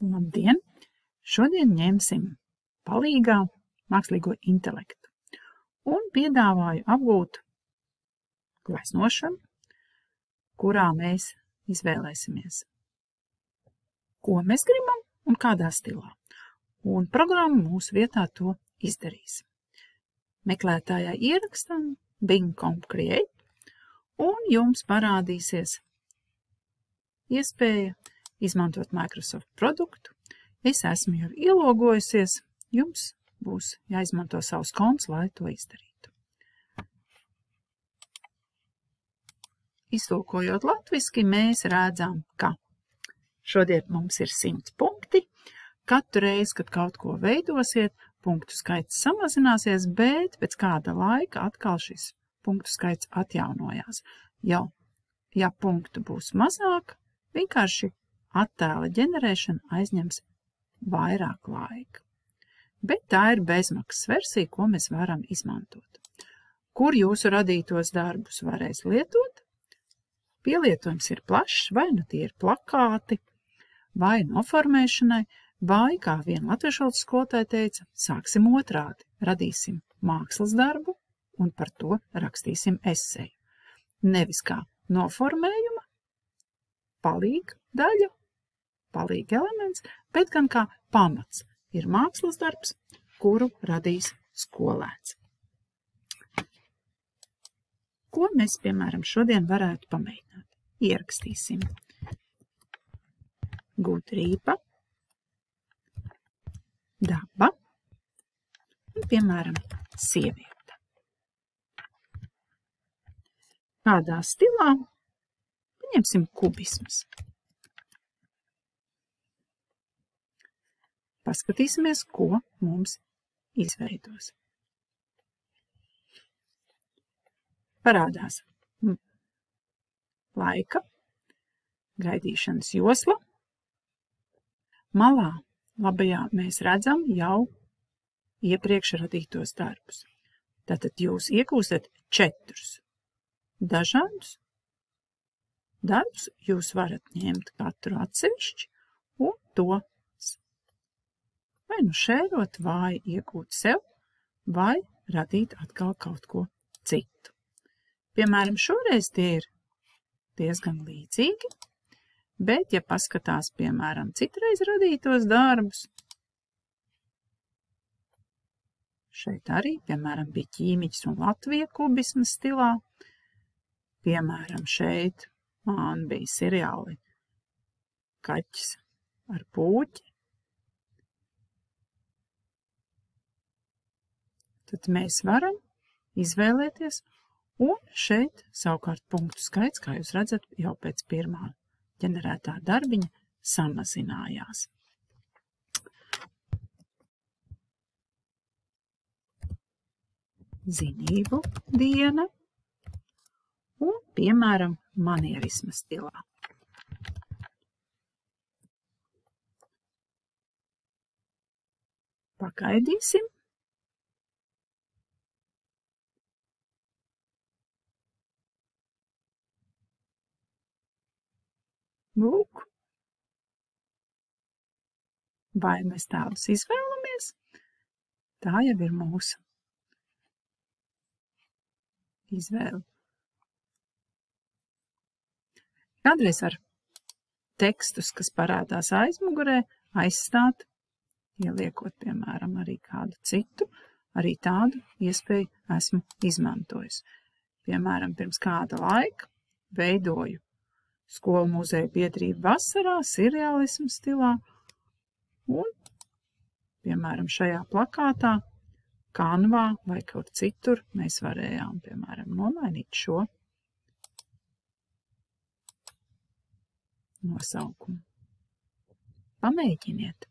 Labdien! Šodien ņemsim palīgā mākslīgo intelektu un piedāvāju apgūt gleznošanu, kurā mēs izvēlēsimies, ko mēs gribam un kādā stilā. Un programma mūsu vietā to izdarīs. Meklētājā ierakstam Bing.com Create un jums parādīsies iespēja izmantot Microsoft produktu. Es esmu jau ielogojusies, jums būs jāizmanto savs konts, lai to izdarītu. Iztulkojot latviski, mēs redzam, ka šodien mums ir 100 punkti. Katru reizi, kad kaut ko veidosiet, punktu skaits samazināsies, bet pēc kāda laika atkal šis punktu skaits atjaunojās. Ja punktu būs mazāk, vienkārši attēla ģenerēšana aizņems vairāk laika. Bet tā ir bezmaksas versija, ko mēs varam izmantot. Kur jūsu radītos darbus varēs lietot? Pielietojums ir plašs, vai nu tie ir plakāti, vai noformēšanai, vai, kā viena latviešu valodas skolotāja teica, sāksim otrādi, radīsim mākslas darbu un par to rakstīsim eseju. Nevis kā noformējuma, palīga daļa, palīga elements, bet gan kā pamats ir mākslas darbs, kuru radīs skolēns. Ko mēs, piemēram, šodien varētu pamēģināt? Ierakstīsim gudrība, daba un, piemēram, sieviete. Kādā stilā? Paņemsim kubismas. Paskatīsimies, ko mums izveidos. Parādās laika, gaidīšanas josla. Malā labajā mēs redzam jau iepriekš radītos darbus. Tātad jūs iegūstat 4 dažādus darbus, jūs varat ņemt katru atsevišķi un to vai nu šērot, vai iegūt sev, vai radīt atkal kaut ko citu. Piemēram, šoreiz tie ir diezgan līdzīgi, bet, ja paskatās, piemēram, citreiz radītos darbus, šeit arī, piemēram, bija ķīmiķis un Latvija kubismas stilā, piemēram, šeit man bija seriāli kaķis ar puķi, tad mēs varam izvēlēties, un šeit savukārt punktu skaits, kā jūs redzat, jau pēc pirmā ģenerētā darbiņa samazinājās. Zinību diena un, piemēram, manierisma stilā. Pagaidīsim. Lūk. Vai mēs tādus izvēlamies? Tā jau ir mūsu izvēle. Kādreiz var tekstus, kas parādās aizmugurē, aizstāt, ieliekot, piemēram, arī kādu citu, arī tādu iespēju esmu izmantojusi. Piemēram, pirms kāda laika veidoju skolu muzeja biedrību vasarā, seriālismu stilā, un, piemēram, šajā plakātā, Canvā vai kaut citur, mēs varējām, piemēram, nomainīt šo nosaukumu. Pamēģiniet!